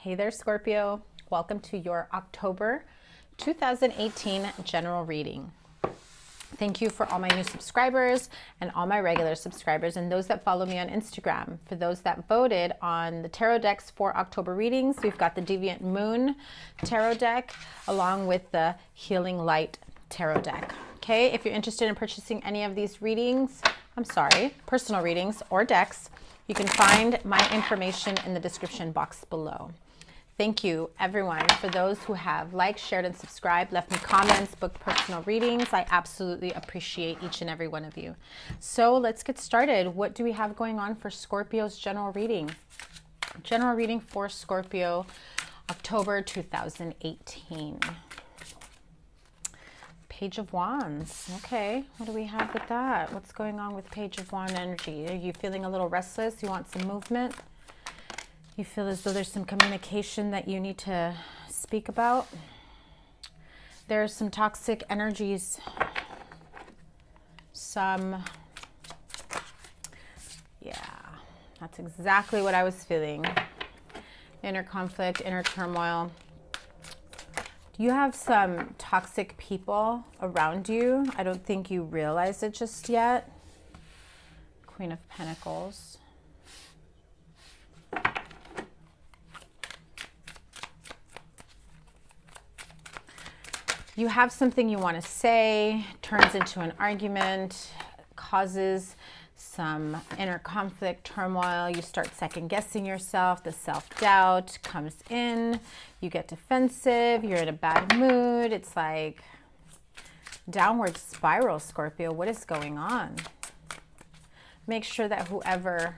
Hey there, Scorpio. Welcome to your October 2018 general reading. Thank you for all my new subscribers and all my regular subscribers and those that follow me on Instagram. For those that voted on the tarot decks for October readings, we've got the Deviant Moon tarot deck along with the Healing Light tarot deck. Okay, if you're interested in purchasing any of these readings, personal readings or decks, you can find my information in the description box below. Thank you, everyone, for those who have liked, shared, and subscribed, left me comments, booked personal readings. I absolutely appreciate each and every one of you. So let's get started. What do we have going on for Scorpio's general reading? General reading for Scorpio, October 2018. Page of Wands. Okay, what do we have with that? What's going on with Page of Wands energy? Are you feeling a little restless? You want some movement? You feel as though there's some communication that you need to speak about? There's some toxic energies. Yeah, that's exactly what I was feeling. Inner conflict, inner turmoil. You have some toxic people around you. I don't think you realize it just yet. Queen of Pentacles. You have something you want to say, turns into an argument, causes some inner conflict, turmoil. You start second guessing yourself. The self-doubt comes in. You get defensive. You're in a bad mood. It's like downward spiral, Scorpio. What is going on? Make sure that whoever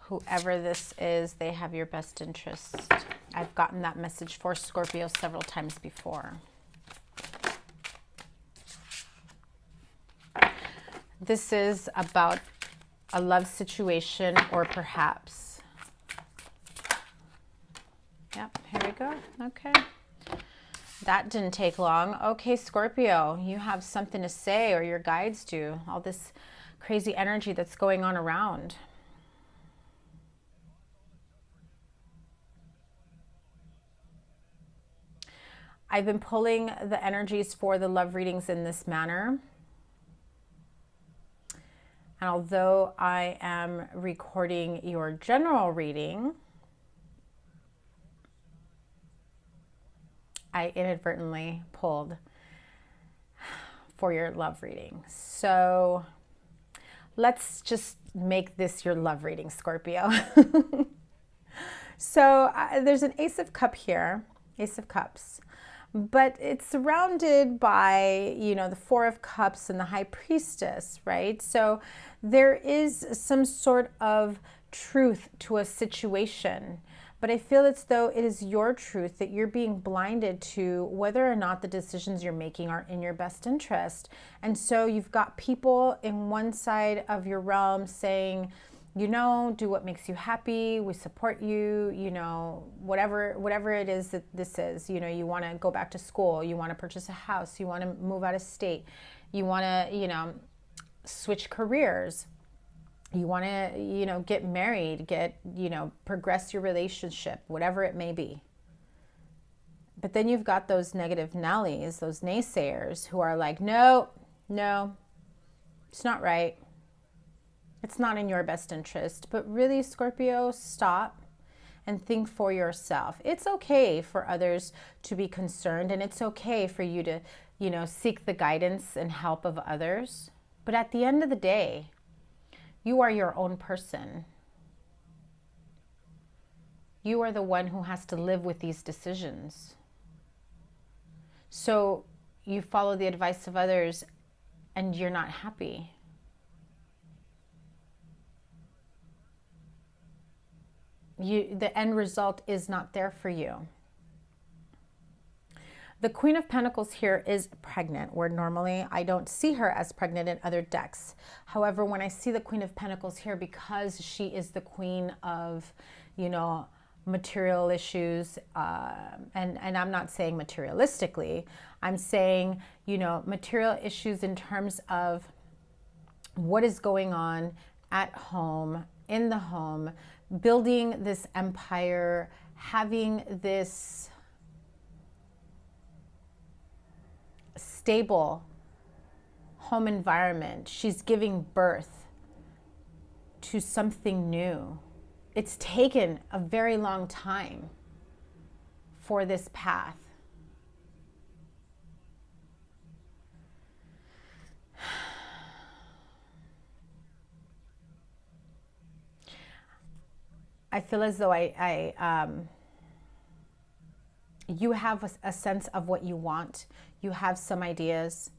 this is, they have your best interest. I've gotten that message for Scorpio several times before. This is about a love situation, or perhaps. Yep, here we go. Okay. That didn't take long. Okay, Scorpio, you have something to say, or your guides do. All this crazy energy that's going on around. I've been pulling the energies for the love readings in this manner. And although I am recording your general reading, I inadvertently pulled for your love reading. So let's just make this your love reading, Scorpio. So there's an Ace of Cups here, Ace of Cups. But it's surrounded by, you know, the Four of Cups and the High Priestess, right? So there is some sort of truth to a situation. But I feel as though it is your truth that you're being blinded to whether or not the decisions you're making are in your best interest. And so you've got people in one side of your realm saying, you know, do what makes you happy. We support you, you know, whatever it is that this is. You know, you want to go back to school. You want to purchase a house. You want to move out of state. You want to, you know, switch careers. You want to, you know, get married, you know, progress your relationship, whatever it may be. But then you've got those negative Nellies, those naysayers who are like, no, it's not right. It's not in your best interest. But really, Scorpio, stop and think for yourself. It's okay for others to be concerned, and it's okay for you to, you know, seek the guidance and help of others. But at the end of the day, you are your own person. You are the one who has to live with these decisions. So you follow the advice of others and you're not happy. The end result is not there for you. The Queen of Pentacles here is pregnant, where normally I don't see her as pregnant in other decks. However, when I see the Queen of Pentacles here, because she is the queen of, you know, material issues, and I'm not saying materialistically, I'm saying, you know, material issues in terms of what is going on at home, in the home, building this empire, having this stable home environment. She's giving birth to something new. It's taken a very long time for this path. I feel as though you have a sense of what you want. You have some ideas,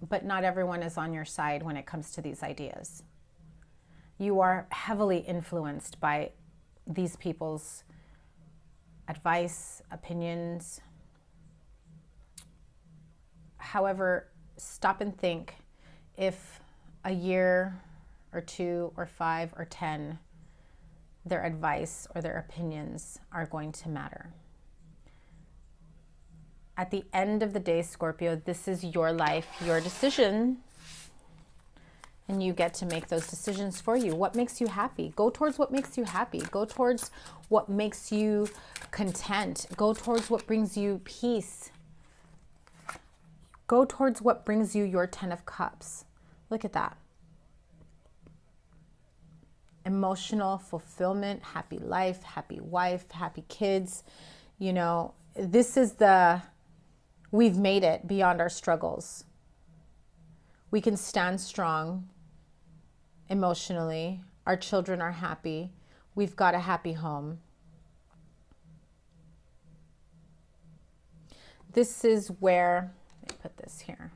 but not everyone is on your side when it comes to these ideas. You are heavily influenced by these people's advice, opinions. However, stop and think if a year or 2 or 5 or 10, their advice or their opinions are going to matter. At the end of the day, Scorpio, this is your life, your decision, and you get to make those decisions for you. What makes you happy? Go towards what makes you happy. Go towards what makes you content. Go towards what brings you peace. Go towards what brings you your 10 of Cups. Look at that. Emotional fulfillment, happy life, happy wife, happy kids. You know, this is we've made it beyond our struggles. We can stand strong emotionally. Our children are happy. We've got a happy home. This is where, let me put this here.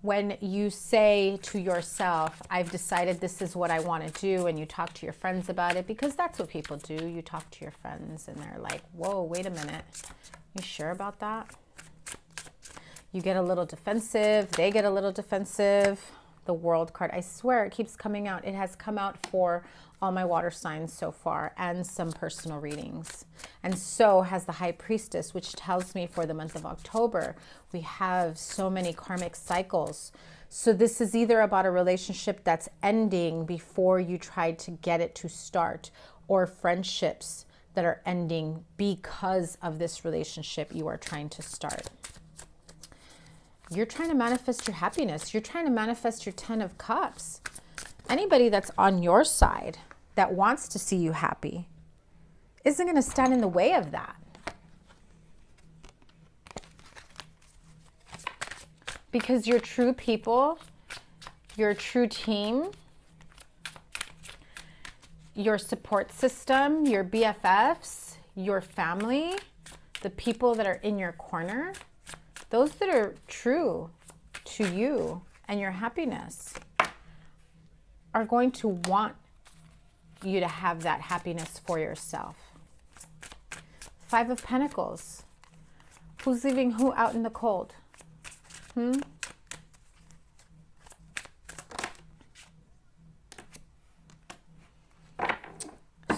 When you say to yourself, I've decided this is what I want to do, and you talk to your friends about it, because that's what people do. You talk to your friends and they're like, whoa, wait a minute. You sure about that? You get a little defensive. They get a little defensive. The World card, I swear it keeps coming out. It has come out for all my water signs so far and some personal readings. And so has the High Priestess, which tells me for the month of October, we have so many karmic cycles. So this is either about a relationship that's ending before you tried to get it to start, or friendships that are ending because of this relationship you are trying to start. You're trying to manifest your happiness. You're trying to manifest your 10 of Cups. Anybody that's on your side that wants to see you happy isn't going to stand in the way of that. Because your true people, your true team, your support system, your BFFs, your family, the people that are in your corner, those that are true to you and your happiness are going to want you to have that happiness for yourself. 5 of Pentacles. Who's leaving who out in the cold?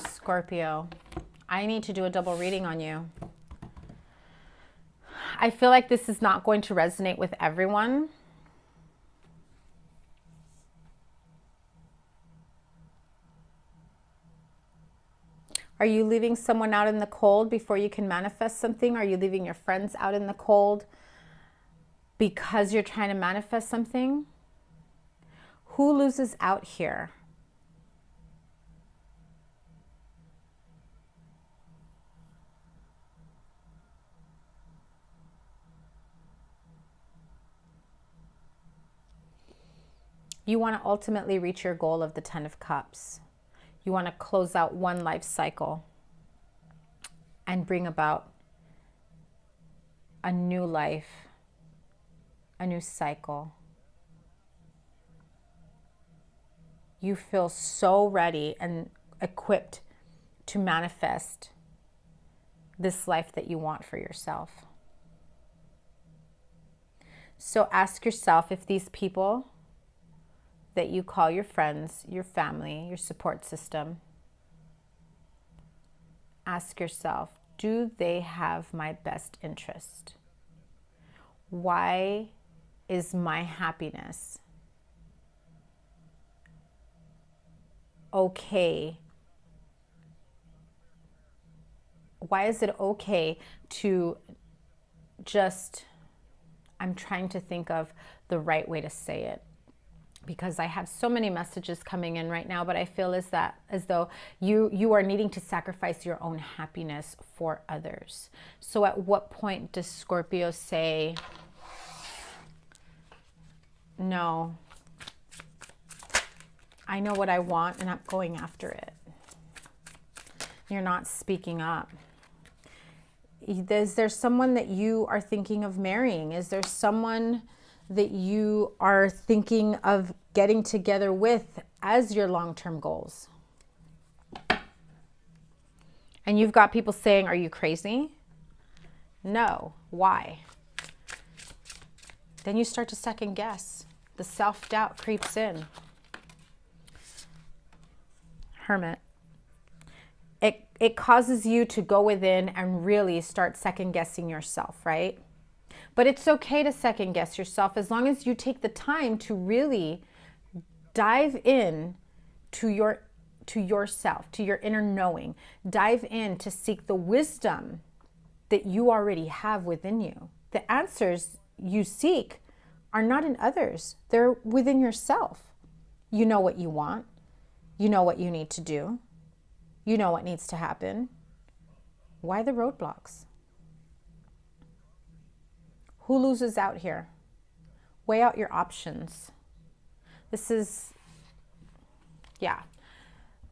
Scorpio, I need to do a double reading on you. I feel like this is not going to resonate with everyone. Are you leaving someone out in the cold before you can manifest something? Are you leaving your friends out in the cold because you're trying to manifest something? Who loses out here? You want to ultimately reach your goal of the 10 of Cups. You want to close out one life cycle and bring about a new life, a new cycle. You feel so ready and equipped to manifest this life that you want for yourself. So ask yourself if these people that you call your friends, your family, your support system, ask yourself, do they have my best interest? Why is my happiness okay Why is it okay to just, I'm trying to think of the right way to say it, because I have so many messages coming in right now, but I feel as though you are needing to sacrifice your own happiness for others. So at what point does Scorpio say, no, I know what I want and I'm going after it? You're not speaking up. Is there someone that you are thinking of marrying? Is there someone that you are thinking of getting together with as your long-term goals? And you've got people saying, are you crazy? No. Why? Then you start to second guess. The self-doubt creeps in. Hermit. It causes you to go within and really start second guessing yourself, right? But it's okay to second guess yourself as long as you take the time to really dive in to yourself, to your inner knowing. Dive in to seek the wisdom that you already have within you. The answers you seek are not in others. They're within yourself. You know what you want. You know what you need to do. You know what needs to happen. Why the roadblocks? Who loses out here? Weigh out your options. This is, yeah.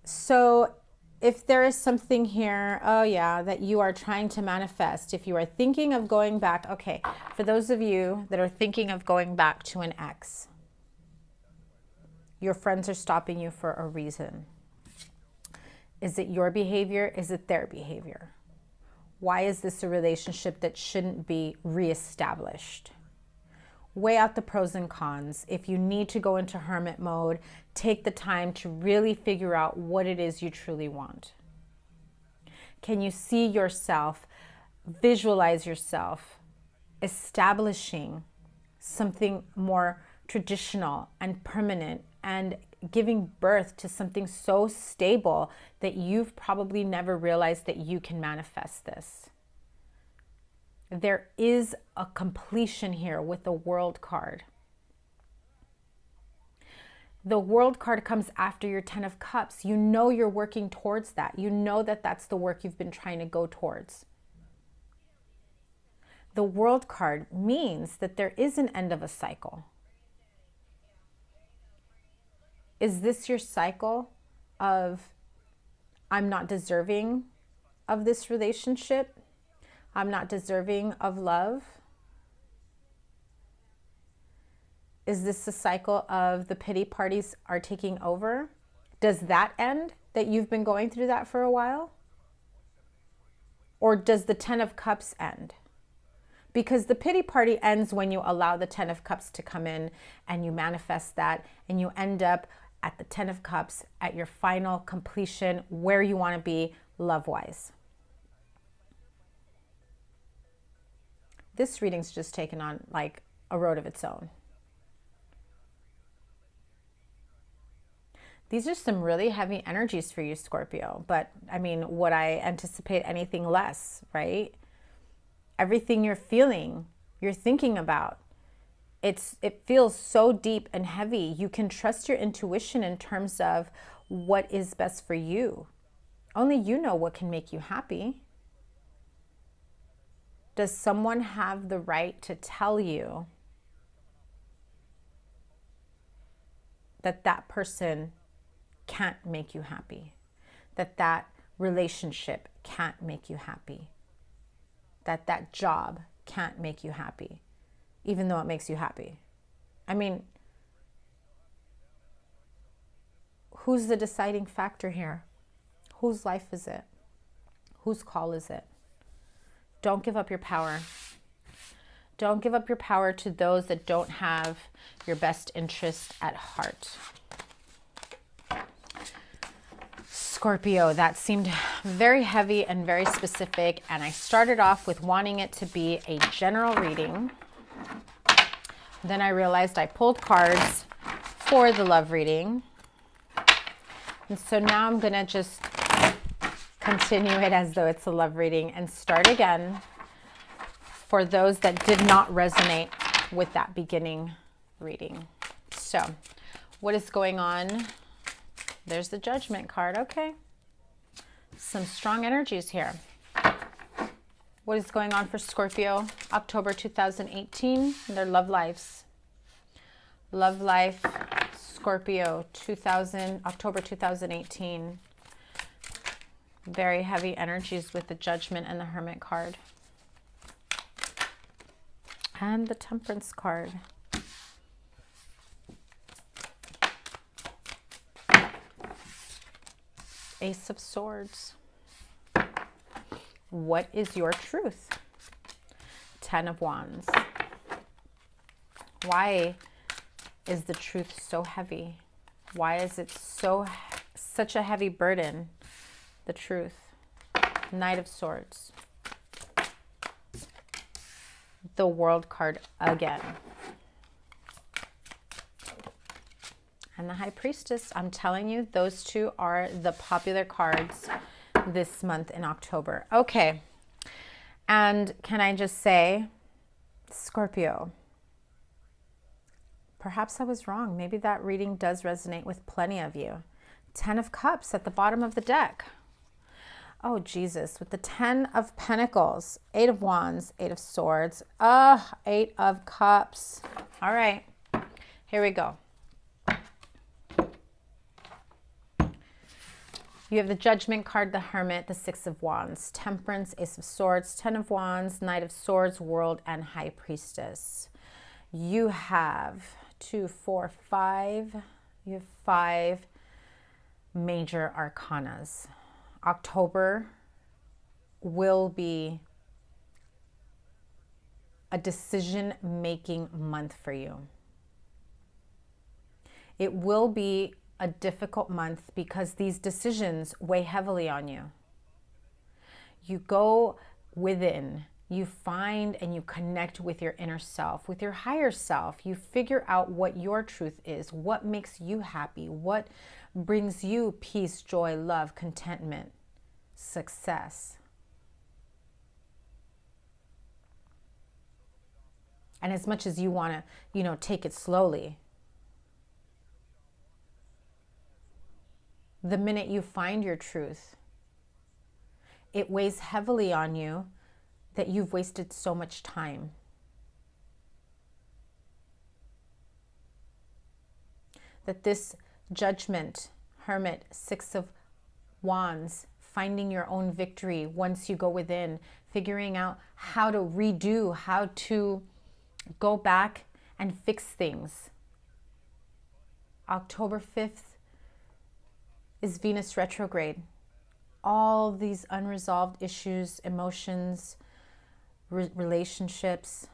So if there is something here, oh yeah, that you are trying to manifest, if you are thinking of going back, okay, for those of you that are thinking of going back to an ex, your friends are stopping you for a reason. Is it your behavior? Is it their behavior? Why is this a relationship that shouldn't be reestablished? Weigh out the pros and cons. If you need to go into hermit mode, take the time to really figure out what it is you truly want. Can you see yourself, visualize yourself establishing something more traditional and permanent and giving birth to something so stable that you've probably never realized that you can manifest this? There is a completion here with the World card. The World card comes after your Ten of Cups. You know you're working towards that. You know that that's the work you've been trying to go towards. The World card means that there is an end of a cycle. Is this your cycle of, I'm not deserving of this relationship? I'm not deserving of love? Is this the cycle of the pity parties are taking over? Does that end, that you've been going through that for a while? Or does the Ten of Cups end? Because the pity party ends when you allow the Ten of Cups to come in and you manifest that and you end up at the Ten of Cups at your final completion where you want to be love-wise. This reading's just taken on like a road of its own. These are some really heavy energies for you, Scorpio. But I mean, would I anticipate anything less, right? Everything you're feeling, you're thinking about, it feels so deep and heavy. You can trust your intuition in terms of what is best for you. Only you know what can make you happy. Does someone have the right to tell you that that person can't make you happy? That that relationship can't make you happy? That that job can't make you happy, even though it makes you happy? I mean, who's the deciding factor here? Whose life is it? Whose call is it? Don't give up your power. Don't give up your power to those that don't have your best interest at heart. Scorpio, that seemed very heavy and very specific, and I started off with wanting it to be a general reading. Then I realized I pulled cards for the love reading. And so now I'm going to just continue it as though it's a love reading and start again for those that did not resonate with that beginning reading. So, what is going on? There's the Judgment card. Okay. Some strong energies here. What is going on for Scorpio, October 2018, their love lives? Love life, Scorpio, October 2018. Very heavy energies with the Judgment and the Hermit card. And the Temperance card. Ace of Swords. What is your truth? Ten of Wands. Why is the truth so heavy? Why is it such a heavy burden? The truth. Knight of Swords. The World card again. And the High Priestess. I'm telling you, those two are the popular cards this month in October. Okay. And can I just say, Scorpio, perhaps I was wrong. Maybe that reading does resonate with plenty of you. 10 of Cups at the bottom of the deck. Oh, Jesus. With the 10 of Pentacles, 8 of Wands, 8 of Swords, 8 of Cups. All right. Here we go. You have the Judgment card, the Hermit, the 6 of Wands, Temperance, Ace of Swords, 10 of Wands, Knight of Swords, World, and High Priestess. You have 2, 4, 5. You have 5 major arcanas. October will be a decision-making month for you. It will be a difficult month because these decisions weigh heavily on you. You go within, you find and you connect with your inner self, with your higher self. You figure out what your truth is, what makes you happy, what brings you peace, joy, love, contentment, success. And as much as you want to, take it slowly, the minute you find your truth, it weighs heavily on you that you've wasted so much time. That this Judgment, Hermit, 6 of Wands, finding your own victory once you go within, figuring out how to redo, how to go back and fix things. October 5th is Venus retrograde. All these unresolved issues, emotions, relationships,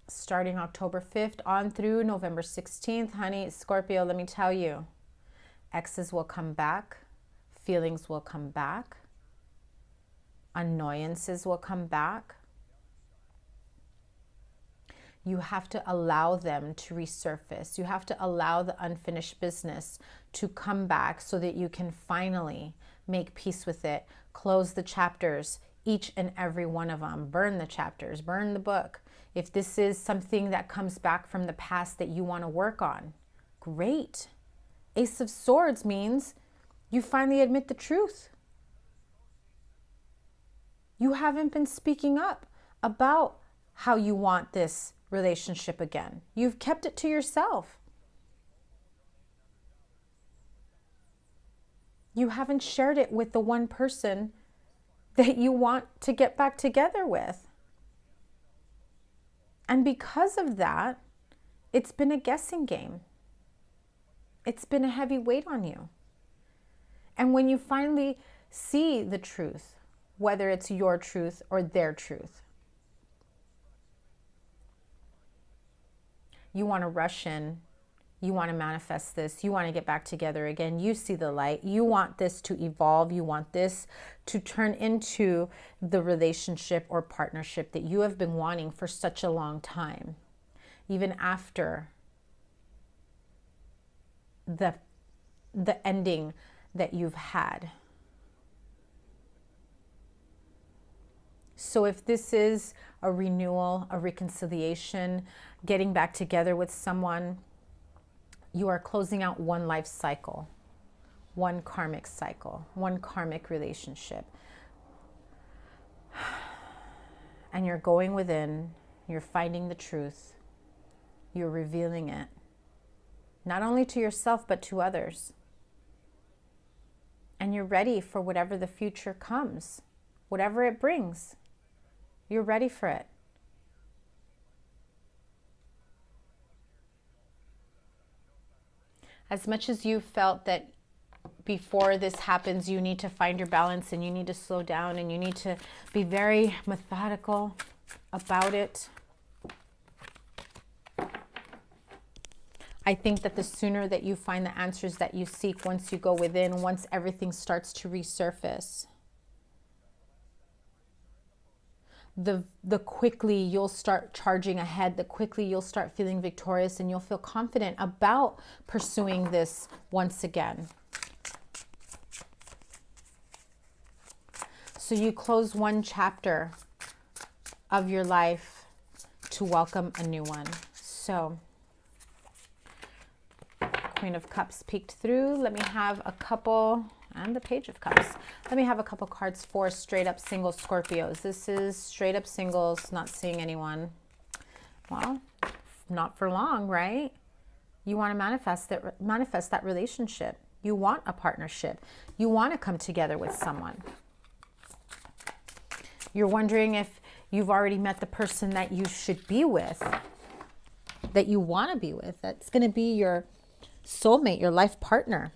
starting October 5th on through November 16th. Honey, Scorpio, let me tell you, exes will come back, feelings will come back, annoyances will come back. You have to allow them to resurface. You have to allow the unfinished business to come back so that you can finally make peace with it, close the chapters, each and every one of them, burn the chapters, burn the book. If this is something that comes back from the past that you want to work on, great. Ace of Swords means you finally admit the truth. You haven't been speaking up about how you want this relationship again. You've kept it to yourself. You haven't shared it with the one person that you want to get back together with. And because of that, it's been a guessing game. It's been a heavy weight on you. And when you finally see the truth, whether it's your truth or their truth, you want to rush in. You want to manifest this. You want to get back together again. You see the light. You want this to evolve. You want this to turn into the relationship or partnership that you have been wanting for such a long time, even after the ending that you've had. So if this is a renewal, a reconciliation, getting back together with someone, you are closing out one life cycle, one karmic cycle, one karmic relationship. And you're going within, you're finding the truth, you're revealing it, not only to yourself, but to others. And you're ready for whatever the future comes, whatever it brings. You're ready for it. As much as you felt that before this happens, you need to find your balance and you need to slow down and you need to be very methodical about it, I think that the sooner that you find the answers that you seek, once you go within, once everything starts to resurface, the quickly you'll start charging ahead, the quickly you'll start feeling victorious, and you'll feel confident about pursuing this once again. So you close one chapter of your life to welcome a new one. So Queen of Cups peeked through. Let me have a couple, and the Page of Cups. Let me have a couple cards for straight up single Scorpios. This is straight up singles, not seeing anyone. Well, not for long, right? You want to manifest that relationship. You want a partnership. You want to come together with someone. You're wondering if you've already met the person that you should be with, that you want to be with. That's going to be your soulmate, your life partner.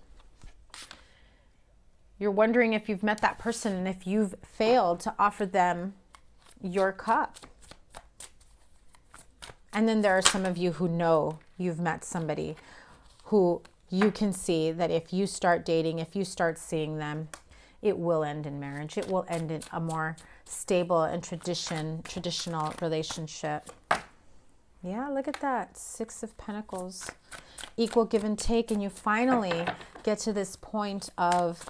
You're wondering if you've met that person and if you've failed to offer them your cup. And then there are some of you who know you've met somebody who you can see that if you start dating, if you start seeing them, it will end in marriage. It will end in a more stable and traditional relationship. Yeah, look at that. 6 of Pentacles. Equal give and take. And you finally get to this point of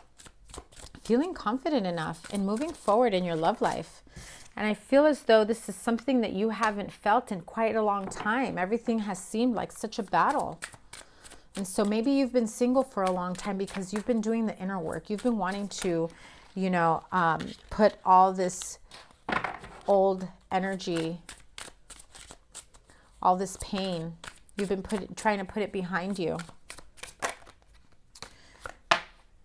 feeling confident enough in moving forward in your love life. And I feel as though this is something that you haven't felt in quite a long time. Everything has seemed like such a battle. And so maybe you've been single for a long time because you've been doing the inner work. You've been wanting to, you know, put all this old energy, all this pain, you've been trying to put it behind you.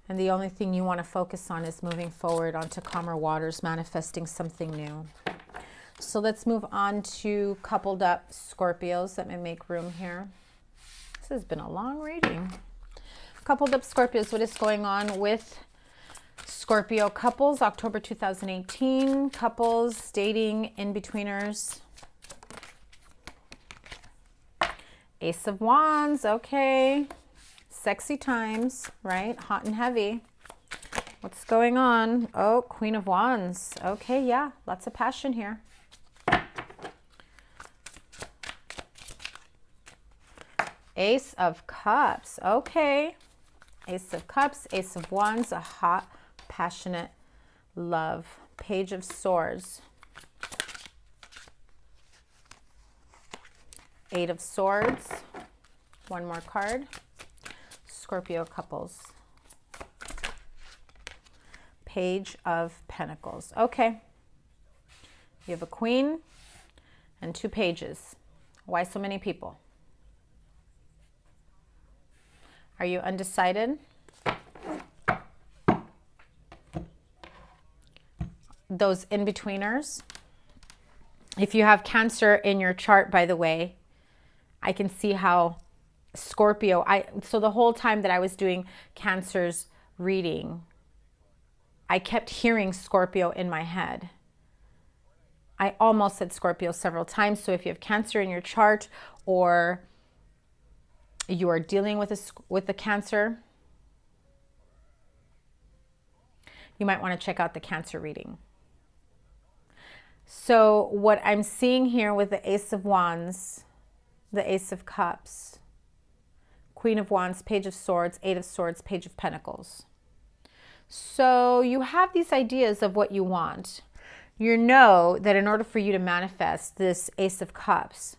And the only thing you want to focus on is moving forward onto calmer waters, manifesting something new. So let's move on to coupled up Scorpios. Let me make room here. This has been a long reading. Coupled up Scorpios, what is going on with Scorpio couples, October 2018, couples, dating, in-betweeners. Ace of Wands, okay. Sexy times, right? Hot and heavy. What's going on? Oh, Queen of Wands. Okay, yeah, lots of passion here. Ace of Cups, okay. Ace of Cups, Ace of Wands, a hot, passionate love. Page of Swords. 8 of Swords. One more card. Scorpio couples. Page of Pentacles. Okay. You have a queen and 2 pages. Why so many people? Are you undecided? Those in-betweeners. If you have Cancer in your chart, by the way, I can see how Scorpio, so the whole time that I was doing Cancer's reading, I kept hearing Scorpio in my head. I almost said Scorpio several times. So if you have Cancer in your chart, or you are dealing with the Cancer, you might want to check out the Cancer reading. So what I'm seeing here with the Ace of Wands, the Ace of Cups, Queen of Wands, Page of Swords, 8 of Swords, Page of Pentacles. So you have these ideas of what you want. You know that in order for you to manifest this Ace of Cups,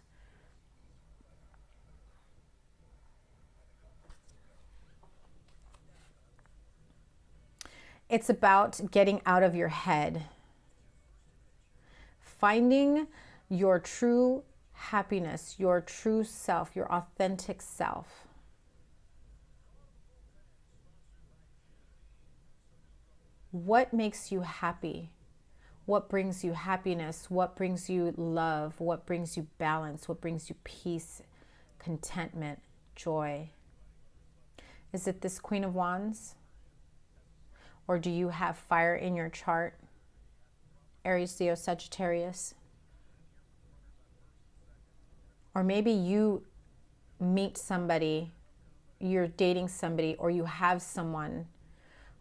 it's about getting out of your head, finding your true happiness, your true self, your authentic self. What makes you happy? What brings you happiness? What brings you love? What brings you balance? What brings you peace, contentment, joy? Is it this Queen of Wands? Or do you have fire in your chart? Aries, Leo, Sagittarius. Or maybe you meet somebody, you're dating somebody, or you have someone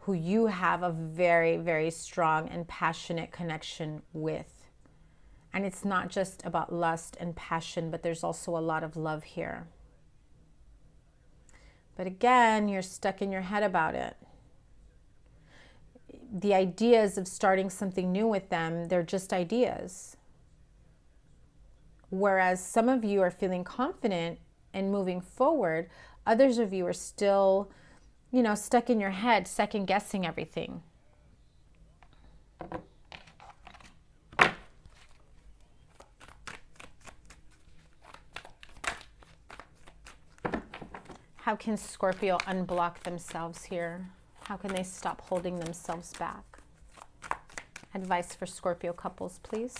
who you have a very, very strong and passionate connection with. And it's not just about lust and passion, but there's also a lot of love here. But again, you're stuck in your head about it. The ideas of starting something new with them, they're just ideas. Whereas some of you are feeling confident and moving forward, others of you are still, you know, stuck in your head, second guessing everything. How can Scorpio unblock themselves here? How can they stop holding themselves back? Advice for Scorpio couples, please.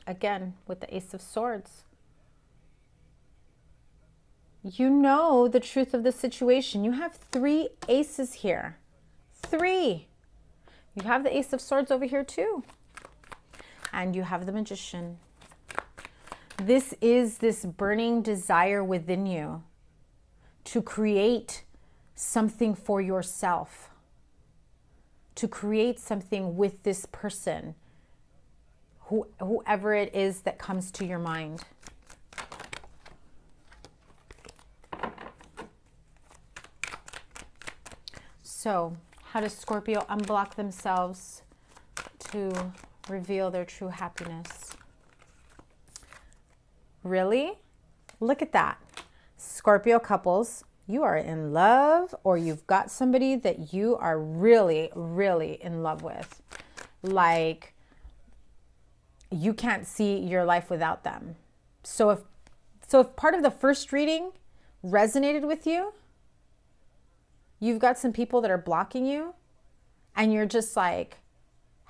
Again, with the Ace of Swords. You know the truth of the situation. You have 3 aces here. 3. You have the Ace of Swords over here too. And you have the Magician. This is this burning desire within you to create something for yourself, to create something with this person, whoever it is that comes to your mind. So, how does Scorpio unblock themselves to reveal their true happiness? Really? Look at that. Scorpio couples, you are in love, or you've got somebody that you are really, really in love with. Like, you can't see your life without them. So if part of the first reading resonated with you, you've got some people that are blocking you, and you're just like,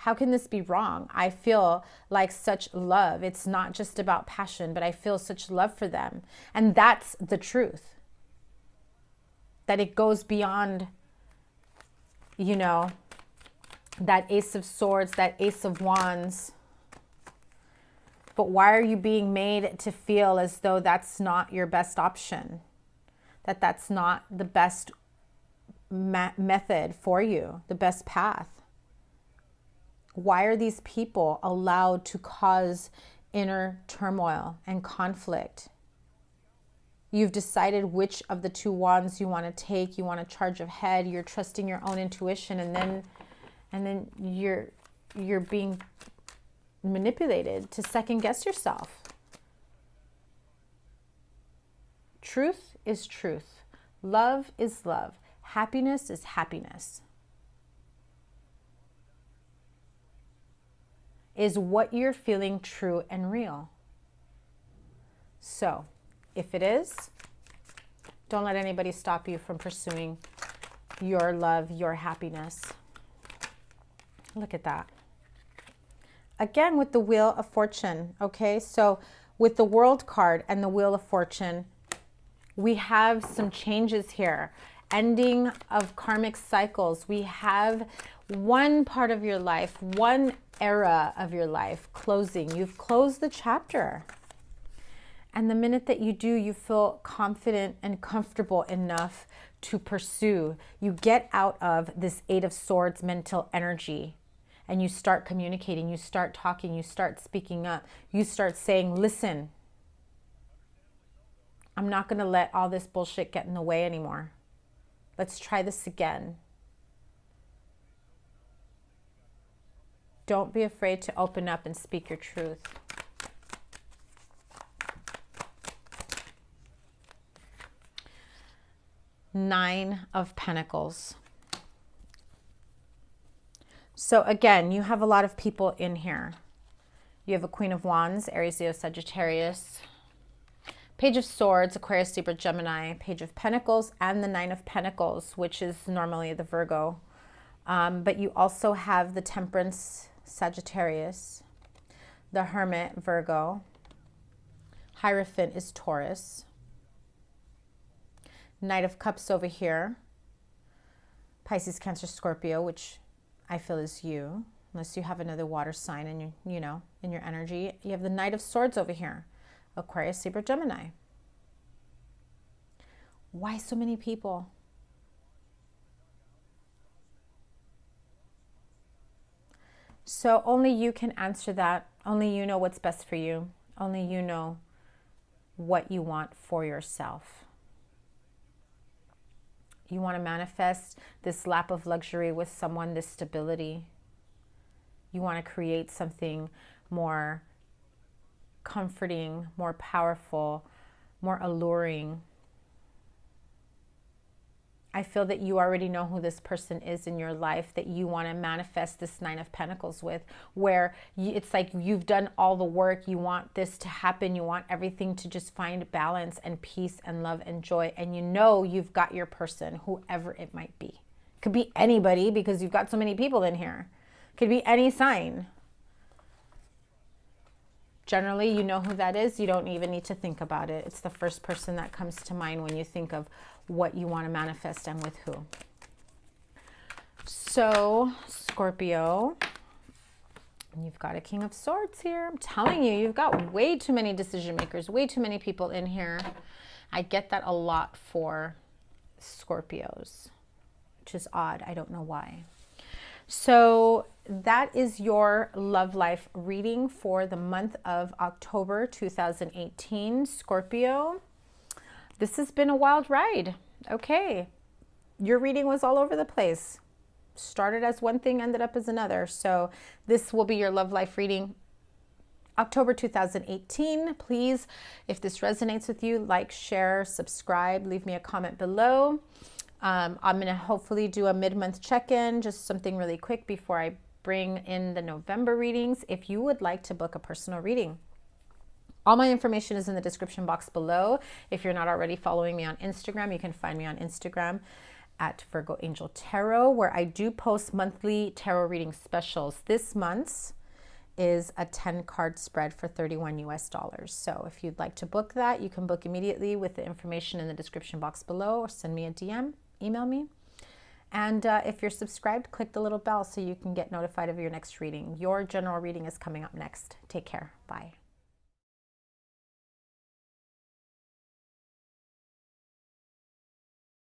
how can this be wrong? I feel like such love. It's not just about passion, but I feel such love for them. And that's the truth. That it goes beyond, you know, that Ace of Swords, that Ace of Wands. But why are you being made to feel as though that's not your best option? That that's not the best method for you, the best path? Why are these people allowed to cause inner turmoil and conflict? You've decided which of the 2 wands you want to take. You want to charge ahead. You're trusting your own intuition, and then you're being manipulated to second guess yourself. Truth is truth. Love is love. Happiness is happiness. Is what you're feeling true and real? So, if it is, don't let anybody stop you from pursuing your love, your happiness. Look at that. Again, with the Wheel of Fortune, okay? So, with the World card and the Wheel of Fortune, we have some changes here. Ending of karmic cycles. We have one part of your life, one era of your life closing. You've closed the chapter. And the minute that you do, you feel confident and comfortable enough to pursue. You get out of this 8 of Swords mental energy, and you start communicating, you start talking, you start speaking up, you start saying, listen, I'm not going to let all this bullshit get in the way anymore. Let's try this again. Don't be afraid to open up and speak your truth. Nine of Pentacles. So again, you have a lot of people in here. You have a Queen of Wands, Aries, Leo, Sagittarius, Page of Swords, Aquarius, Libra, Gemini, Page of Pentacles, and the Nine of Pentacles, which is normally the Virgo. But you also have the Temperance, Sagittarius, the Hermit, Virgo, Hierophant is Taurus, Knight of Cups over here, Pisces, Cancer, Scorpio, which I feel is you, unless you have another water sign in your, you know, in your energy. You have the Knight of Swords over here, Aquarius, Libra, Gemini. Why so many people? So only you can answer that. Only you know what's best for you. Only you know what you want for yourself. You want to manifest this lap of luxury with someone, this stability. You want to create something more comforting, more powerful, more alluring. I feel that you already know who this person is in your life that you want to manifest this Nine of Pentacles with, where it's like you've done all the work. You want this to happen. You want everything to just find balance and peace and love and joy. And you know you've got your person, whoever it might be. Could be anybody because you've got so many people in here. Could be any sign. Generally, you know who that is. You don't even need to think about it. It's the first person that comes to mind when you think of what you want to manifest and with who. So, Scorpio, you've got a King of Swords here. I'm telling you, you've got way too many decision makers, way too many people in here. I get that a lot for Scorpios, which is odd. I don't know why. So that is your love life reading for the month of October 2018, Scorpio. This has been a wild ride. Okay. Your reading was all over the place. Started as one thing, ended up as another. So this will be your love life reading October 2018. Please, if this resonates with you, like, share, subscribe, leave me a comment below. I'm going to hopefully do a mid-month check-in, just something really quick before I bring in the November readings. If you would like to book a personal reading, all my information is in the description box below. If you're not already following me on Instagram, you can find me on Instagram at Virgo Angel Tarot, where I do post monthly tarot reading specials. This month's is a 10-card spread for $31 US. So if you'd like to book that, you can book immediately with the information in the description box below, or send me a DM, email me. And if you're subscribed, click the little bell so you can get notified of your next reading. Your general reading is coming up next. Take care. Bye.